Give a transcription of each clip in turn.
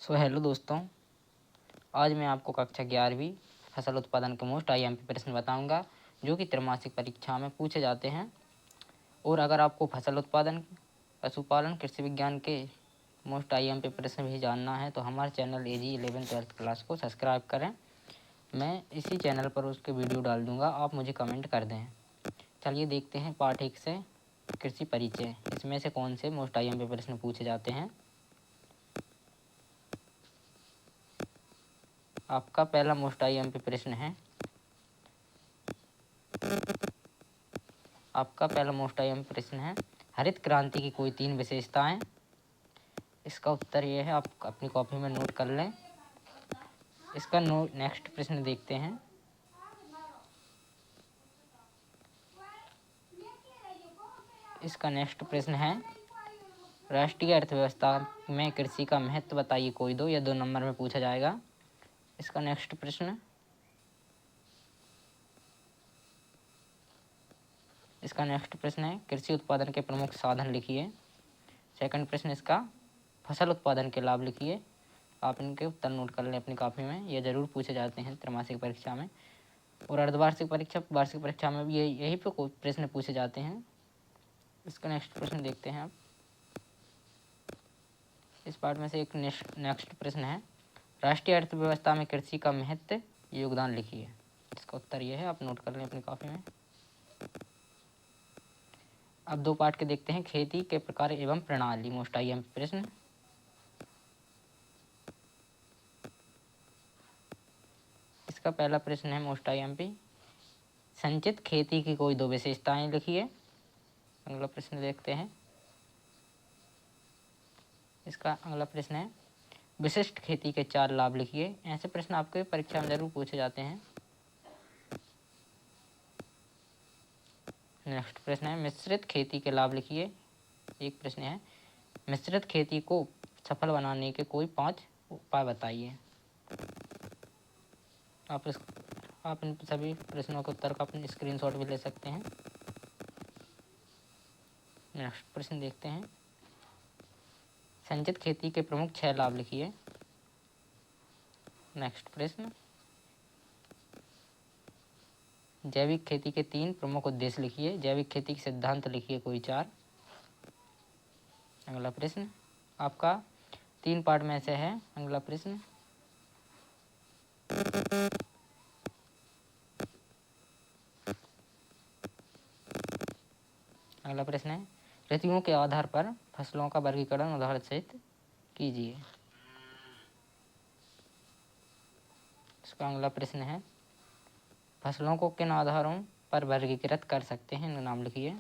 Hello दोस्तों, आज मैं आपको कक्षा 11वीं फसल उत्पादन के मोस्ट आईएमपी प्रश्न बताऊंगा जो कि त्रैमासिक परीक्षा में पूछे जाते हैं। और अगर आपको फसल उत्पादन, पशुपालन, कृषि विज्ञान के मोस्ट आईएमपी प्रश्न भी जानना है तो हमारे चैनल एजी 11th-12th क्लास को सब्सक्राइब करें। मैं इसी चैनल पर उसके वीडियो डाल दूँगा, आप मुझे कमेंट कर दें। चलिए देखते हैं पार्ट 1 से कृषि परिचय, इसमें से कौन से मोस्ट आईएमपी प्रश्न पूछे जाते हैं। आपका पहला मोस्ट आईएमपी प्रश्न है, हरित क्रांति की कोई 3 विशेषताएं। इसका उत्तर यह है, आप अपनी कॉपी में नोट कर लें। इसका नेक्स्ट प्रश्न देखते हैं। इसका नेक्स्ट प्रश्न है, राष्ट्रीय अर्थव्यवस्था में कृषि का महत्व बताइए। कोई 2 या 2 नंबर में पूछा जाएगा। इसका नेक्स्ट प्रश्न है, कृषि उत्पादन के प्रमुख साधन लिखिए। सेकंड प्रश्न इसका, फसल उत्पादन के लाभ लिखिए। आप इनके उत्तर नोट कर लें अपनी कॉपी में, ये जरूर पूछे जाते हैं त्रैमासिक परीक्षा में। और अर्धवार्षिक परीक्षा, वार्षिक परीक्षा में भी यही पे प्रश्न पूछे जाते हैं। इसका नेक्स्ट प्रश्न देखते हैं आप। इस पार्ट में से एक नेक्स्ट प्रश्न है, राष्ट्रीय अर्थव्यवस्था में कृषि का महत्व योगदान लिखिए। इसका उत्तर यह है, आप नोट कर लें अपनी कॉपी में। अब 2 पार्ट के देखते हैं, खेती के प्रकार एवं प्रणाली, मोस्ट आईएमपी प्रश्न। इसका पहला प्रश्न है मोस्ट आईएमपी, संचित खेती की कोई 2 विशेषताएं लिखिए। अगला प्रश्न देखते हैं। इसका अगला प्रश्न है, विशिष्ट खेती के 4 लाभ लिखिए। ऐसे प्रश्न आपके परीक्षा में जरूर पूछे जाते हैं। नेक्स्ट प्रश्न है, मिश्रित खेती के लाभ लिखिए। एक प्रश्न है, मिश्रित खेती को सफल बनाने के कोई 5 उपाय बताइए। आप इन सभी प्रश्नों के उत्तर का अपने स्क्रीनशॉट भी ले सकते हैं। नेक्स्ट प्रश्न देखते हैं, संचित खेती के प्रमुख 6 लाभ लिखिए। नेक्स्ट प्रश्न, जैविक खेती के 3 प्रमुख उद्देश्य लिखिए। जैविक खेती के सिद्धांत लिखिए कोई 4। अगला प्रश्न आपका 3 पार्ट में से है। अगला प्रश्न, है, ऋतुओं के आधार पर फसलों का वर्गीकरण उदाहरण सहित कीजिए। इसका अगला प्रश्न है, फसलों को किन आधारों पर वर्गीकृत कर सकते हैं, नाम लिखिए।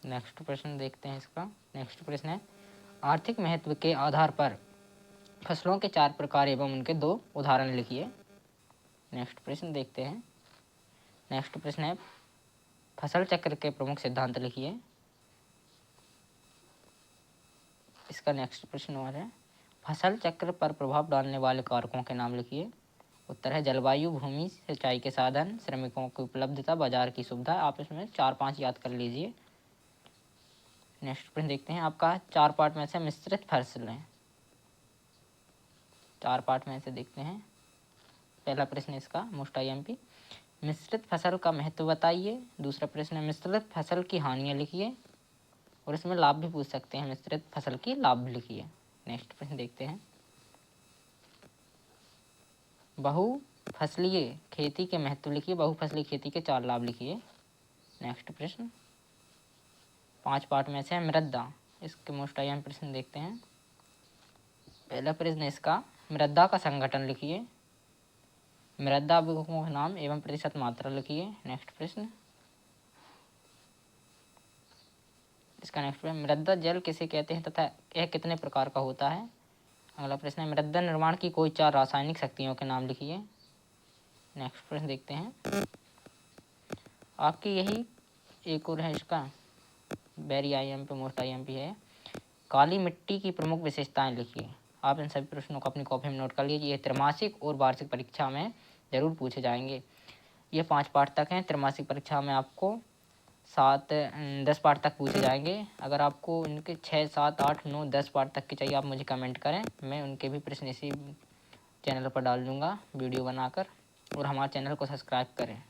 नेक्स्ट प्रश्न देखते हैं। इसका नेक्स्ट प्रश्न है, आर्थिक महत्व के आधार पर फसलों के 4 प्रकार एवं उनके 2 उदाहरण लिखिए। नेक्स्ट प्रश्न देखते हैं। नेक्स्ट प्रश्न है, फसल चक्र के प्रमुख सिद्धांत लिखिए। इसका नेक्स्ट प्रश्न और है, फसल चक्र पर प्रभाव डालने वाले कारकों के नाम लिखिए। उत्तर है, जलवायु, भूमि, सिंचाई के साधन, श्रमिकों की उपलब्धता, बाजार की सुविधा। आप इसमें 4-5 याद कर लीजिए। नेक्स्ट प्रश्न देखते हैं। आपका 4 पार्ट में से मिश्रित फसलें, 4 पार्ट में से देखते हैं। पहला प्रश्न इसका मोस्ट आईएमपी, मिश्रित फसल का महत्व बताइए। दूसरा प्रश्न है, मिश्रित फसल की हानियां लिखिए। और इसमें लाभ भी पूछ सकते हैं, मिश्रित फसल की लाभ लिखिए। नेक्स्ट प्रश्न देखते हैं, बहुफसलीय खेती के महत्व लिखिए। बहुफसली खेती के 4 लाभ लिखिए। नेक्स्ट प्रश्न 5 पार्ट में से मृदा, इसके मोस्ट आईएमपी प्रश्न देखते हैं। पहला प्रश्न इसका, मृदा का संगठन लिखिए। मृदा अवयवों का नाम एवं प्रतिशत मात्रा लिखिए। नेक्स्ट प्रश्न, इसका नेक्स्ट प्रश्न, मृदा जल किसे कहते हैं तथा यह कितने प्रकार का होता है। अगला प्रश्न है, मृदा निर्माण की कोई 4 रासायनिक शक्तियों के नाम लिखिए। नेक्स्ट प्रश्न देखते हैं। आपकी यही एक और है, इसका वेरी आईएमपी मोस्ट आईएमपी है, काली मिट्टी की प्रमुख विशेषताएं लिखिए। आप इन सभी प्रश्नों को अपनी कॉपी में नोट कर लीजिए। ये त्रैमासिक और वार्षिक परीक्षा में जरूर पूछे जाएंगे। ये 5 पार्ट तक हैं। त्रैमासिक परीक्षा में आपको 10 पार्ट तक पूछे जाएंगे। अगर आपको उनके 6, 7, 8, 9, 10 पार्ट तक के चाहिए, आप मुझे कमेंट करें, मैं उनके भी प्रश्न इसी चैनल पर डाल दूँगा वीडियो बनाकर। और हमारे चैनल को सब्सक्राइब करें।